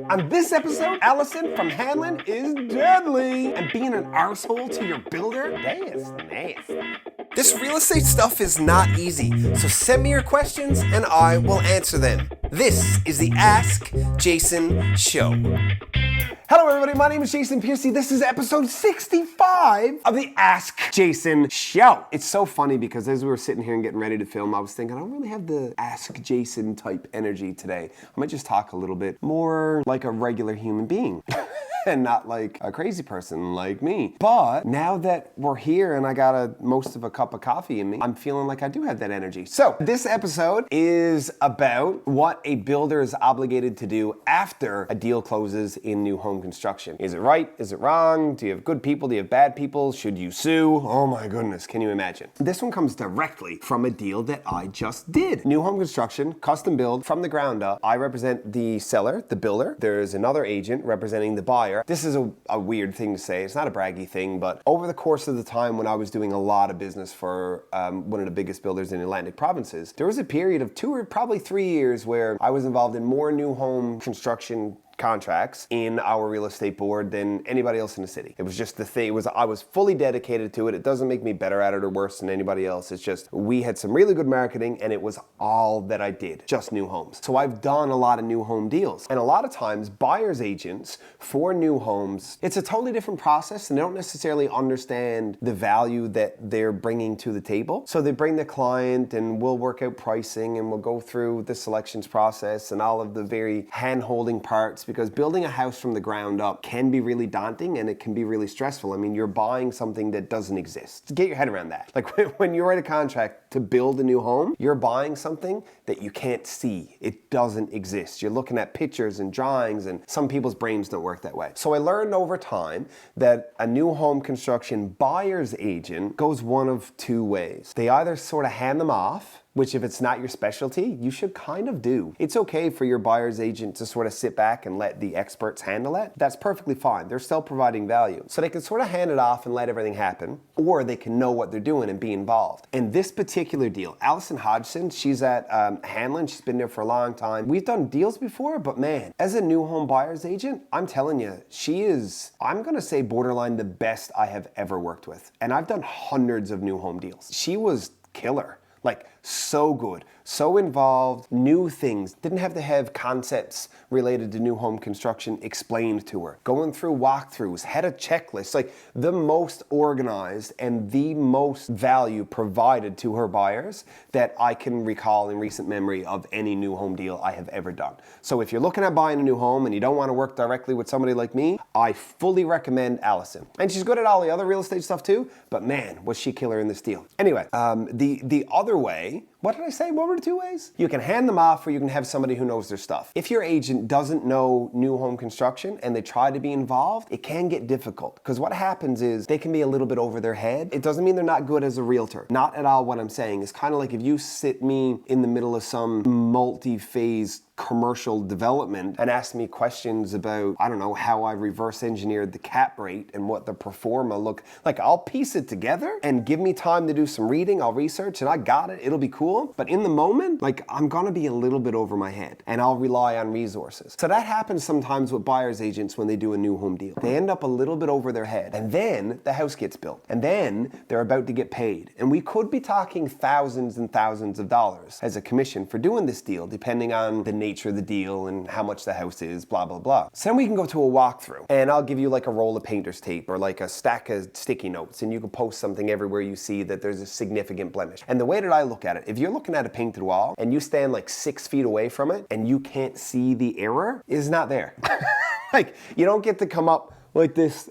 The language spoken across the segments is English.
On this episode, Allison from Hanlon is deadly. And being an arsehole to your builder, that is nasty. This real estate stuff is not easy, so send me your questions and I will answer them. This is the Ask Jason Show. Hello everybody, my name is Jason Piercey. This is episode 65 of the Ask Jason Show. It's so funny because as we were sitting here and getting ready to film, I was thinking I don't really have the Ask Jason type energy today. I might just talk a little bit more like a regular human being. And not like a crazy person like me. But now that we're here and I got most of a cup of coffee in me, I'm feeling like I do have that energy. So this episode is about what a builder is obligated to do after a deal closes in new home construction. Is it right? Is it wrong? Do you have good people? Do you have bad people? Should you sue? Oh my goodness, can you imagine? This one comes directly from a deal that I just did. New home construction, custom build from the ground up. I represent the seller, the builder. There's another agent representing the buyer. This is a weird thing to say. It's not a braggy thing, but over the course of the time when I was doing a lot of business for one of the biggest builders in the Atlantic provinces, there was a period of 2 or probably 3 years where I was involved in more new home construction contracts in our real estate board than anybody else in the city. It was just the thing. I was fully dedicated to it. It doesn't make me better at it or worse than anybody else. It's just we had some really good marketing and it was all that I did, just new homes. So I've done a lot of new home deals. And a lot of times buyer's agents for new homes, it's a totally different process and they don't necessarily understand the value that they're bringing to the table. So they bring the client and we'll work out pricing and we'll go through the selections process and all of the very hand-holding parts, because building a house from the ground up can be really daunting and it can be really stressful. I mean, you're buying something that doesn't exist. Get your head around that. Like when you write a contract to build a new home, you're buying something that you can't see. It doesn't exist. You're looking at pictures and drawings, and some people's brains don't work that way. So I learned over time that a new home construction buyer's agent goes one of two ways. They either sort of hand them off, which if it's not your specialty, you should kind of do. It's okay for your buyer's agent to sort of sit back and let the experts handle it. That's perfectly fine. They're still providing value. So they can sort of hand it off and let everything happen, or they can know what they're doing and be involved. In this particular deal, Allison Hodgson, she's at Hanlon. She's been there for a long time. We've done deals before, but man, as a new home buyer's agent, I'm telling you, she is, I'm gonna say borderline the best I have ever worked with. And I've done hundreds of new home deals. She was killer. Like, so good, so involved, new things, didn't have to have concepts related to new home construction explained to her. Going through walkthroughs, had a checklist, like the most organized and the most value provided to her buyers that I can recall in recent memory of any new home deal I have ever done. So if you're looking at buying a new home and you don't want to work directly with somebody like me, I fully recommend Allison. And she's good at all the other real estate stuff too, but man, was she killer in this deal. Anyway, the other way, what did I say? What were the two ways? You can hand them off or you can have somebody who knows their stuff. If your agent doesn't know new home construction and they try to be involved, it can get difficult because what happens is they can be a little bit over their head. It doesn't mean they're not good as a realtor. Not at all what I'm saying. It's kind of like if you sit me in the middle of some multi-phase commercial development and ask me questions about, I don't know, how I reverse engineered the cap rate and what the pro forma look like. I'll piece it together and give me time to do some reading. I'll research and I got it. It'll be cool. But in the moment, like I'm gonna be a little bit over my head and I'll rely on resources. So that happens sometimes with buyer's agents when they do a new home deal. They end up a little bit over their head and then the house gets built and then they're about to get paid. And we could be talking thousands and thousands of dollars as a commission for doing this deal, depending on the nature of the deal and how much the house is, blah, blah, blah. So then we can go to a walkthrough and I'll give you like a roll of painter's tape or like a stack of sticky notes and you can post something everywhere you see that there's a significant blemish. And the way that I look at it, if you're looking at a painted wall and you stand like 6 feet away from it and you can't see the error, it's not there. Like you don't get to come up like this.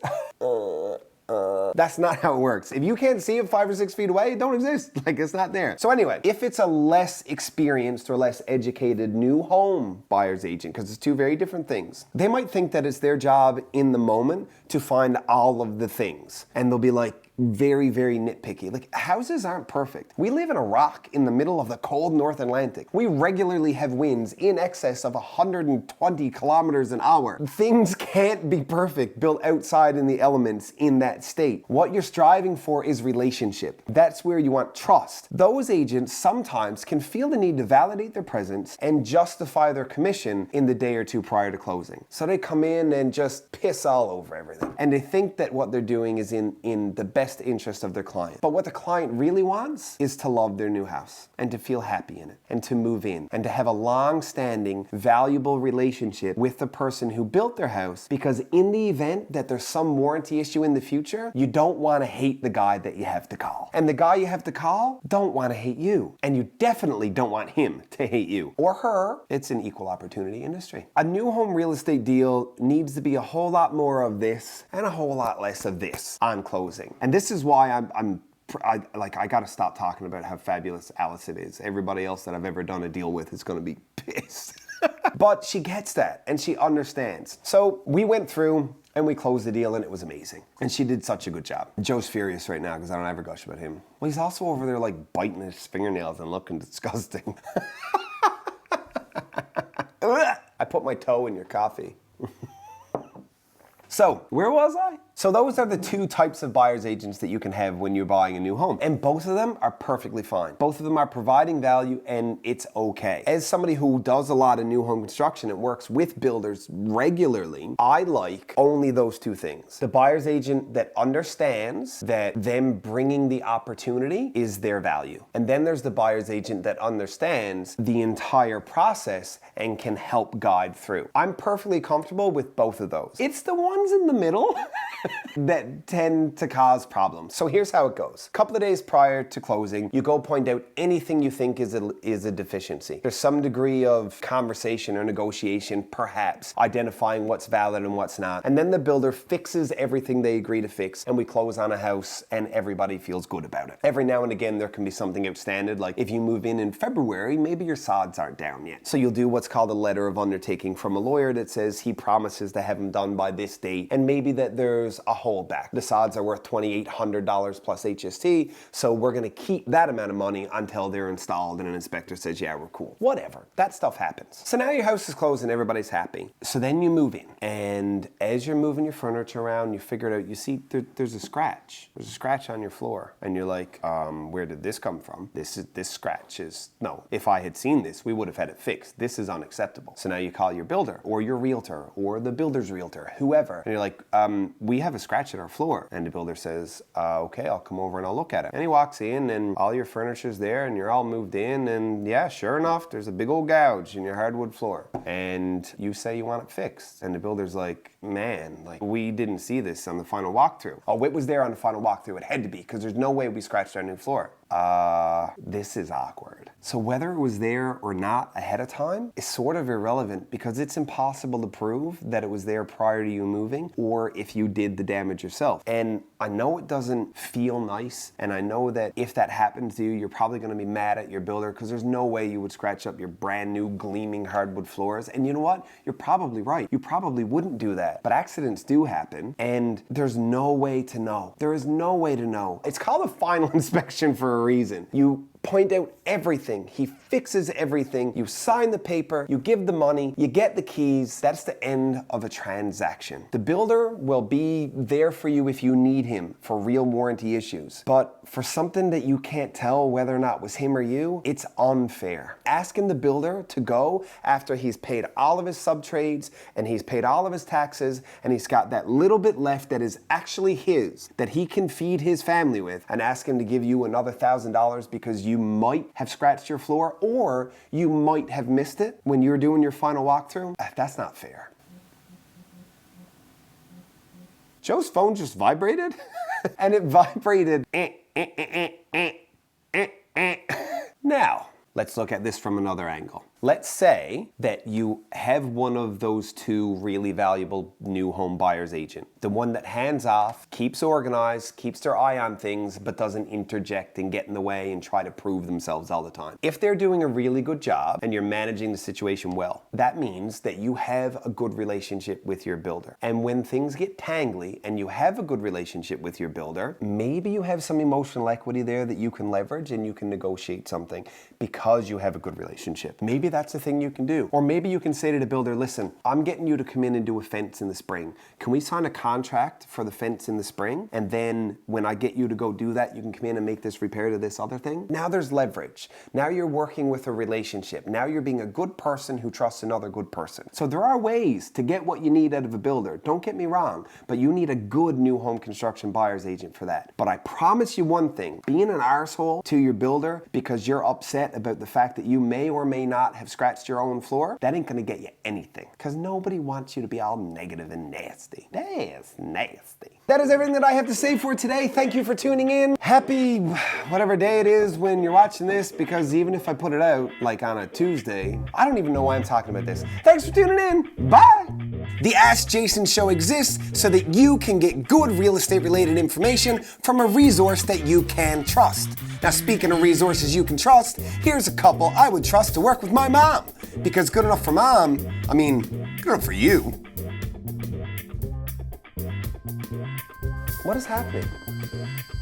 That's not how it works. If you can't see it 5 or 6 feet away, it don't exist. Like it's not there. So anyway, if it's a less experienced or less educated new home buyer's agent, because it's two very different things, they might think that it's their job in the moment to find all of the things. And they'll be like, very, very nitpicky. Like, houses aren't perfect. We live in a rock in the middle of the cold North Atlantic. We regularly have winds in excess of 120 kilometers an hour. Things can't be perfect built outside in the elements in that state. What you're striving for is relationship. That's where you want trust. Those agents sometimes can feel the need to validate their presence and justify their commission in the day or two prior to closing. So they come in and just piss all over everything. And they think that what they're doing is in the best interest of their client. But what the client really wants is to love their new house and to feel happy in it and to move in and to have a long-standing, valuable relationship with the person who built their house, because in the event that there's some warranty issue in the future, you don't want to hate the guy that you have to call. And the guy you have to call don't want to hate you. And you definitely don't want him to hate you. Or her. It's an equal opportunity industry. A new home real estate deal needs to be a whole lot more of this and a whole lot less of this on closing. And this is why I gotta stop talking about how fabulous Allison is. Everybody else that I've ever done a deal with is gonna be pissed. But she gets that and she understands. So we went through and we closed the deal and it was amazing. And she did such a good job. Joe's furious right now because I don't ever gush about him. Well, he's also over there like biting his fingernails and looking disgusting. I put my toe in your coffee. So, where was I? So those are the two types of buyer's agents that you can have when you're buying a new home. And both of them are perfectly fine. Both of them are providing value and it's okay. As somebody who does a lot of new home construction and works with builders regularly, I like only those two things. The buyer's agent that understands that them bringing the opportunity is their value. And then there's the buyer's agent that understands the entire process and can help guide through. I'm perfectly comfortable with both of those. It's the ones in the middle that tend to cause problems. So here's how it goes. A couple of days prior to closing, you go point out anything you think is a deficiency. There's some degree of conversation or negotiation, perhaps, identifying what's valid and what's not. And then the builder fixes everything they agree to fix, and we close on a house and everybody feels good about it. Every now and again, there can be something outstanding, like if you move in February, maybe your sods aren't down yet. So you'll do what's called a letter of undertaking from a lawyer that says he promises to have them done by this date, and maybe that there's a holdback. The sods are worth $2,800 plus HST, so we're gonna keep that amount of money until they're installed and an inspector says, yeah, we're cool. Whatever, that stuff happens. So now your house is closed and everybody's happy. So then you move in, and as you're moving your furniture around, you figure it out, you see there's a scratch. There's a scratch on your floor, and you're like, where did this come from? This scratch is, no, if I had seen this, we would have had it fixed. This is unacceptable. So now you call your builder, or your realtor, or the builder's realtor, whoever, and you're like, we have a scratch at our floor. And the builder says, okay, I'll come over and I'll look at it. And he walks in and all your furniture's there and you're all moved in, and yeah, sure enough, there's a big old gouge in your hardwood floor. And you say you want it fixed. And the builder's like, man, like, we didn't see this on the final walkthrough. Oh, it was there on the final walkthrough. It had to be, because there's no way we scratched our new floor. This is awkward. So whether it was there or not ahead of time is sort of irrelevant, because it's impossible to prove that it was there prior to you moving, or if you did the damage yourself. And I know it doesn't feel nice, and I know that if that happens to you, you're probably gonna be mad at your builder, because there's no way you would scratch up your brand new gleaming hardwood floors. And you know what? You're probably right. You probably wouldn't do that. But accidents do happen, and there's no way to know. There is no way to know. It's called a final inspection for a reason. You point out everything. He fixes everything. You sign the paper, you give the money, you get the keys. That's the end of a transaction. The builder will be there for you if you need him for real warranty issues. But for something that you can't tell whether or not it was him or you, it's unfair. Asking the builder to go after he's paid all of his sub-trades and he's paid all of his taxes and he's got that little bit left that is actually his, that he can feed his family with, and ask him to give you another $1,000 because you might have scratched your floor or you might have missed it when you were doing your final walkthrough, that's not fair. Joe's phone just vibrated and it vibrated. Now, let's look at this from another angle. Let's say that you have one of those two really valuable new home buyer's agent. The one that hands off, keeps organized, keeps their eye on things, but doesn't interject and get in the way and try to prove themselves all the time. If they're doing a really good job and you're managing the situation well, that means that you have a good relationship with your builder. And when things get tangly and you have a good relationship with your builder, maybe you have some emotional equity there that you can leverage and you can negotiate something because you have a good relationship. Maybe that's the thing you can do. Or maybe you can say to the builder, listen, I'm getting you to come in and do a fence in the spring. Can we sign a contract for the fence in the spring? And then when I get you to go do that, you can come in and make this repair to this other thing. Now there's leverage. Now you're working with a relationship. Now you're being a good person who trusts another good person. So there are ways to get what you need out of a builder. Don't get me wrong, but you need a good new home construction buyer's agent for that. But I promise you one thing, being an arsehole to your builder because you're upset about the fact that you may or may not have scratched your own floor, that ain't gonna get you anything. Because nobody wants you to be all negative and nasty. That's nasty. That is everything that I have to say for today. Thank you for tuning in. Happy whatever day it is when you're watching this, because even if I put it out like on a Tuesday, I don't even know why I'm talking about this. Thanks for tuning in. Bye. The Ask Jason Show exists so that you can get good real estate related information from a resource that you can trust. Now, speaking of resources you can trust, here's a couple I would trust to work with my mom. Because good enough for mom, I mean, good enough for you. What is happening?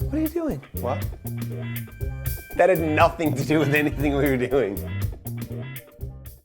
What are you doing? What? That had nothing to do with anything we were doing.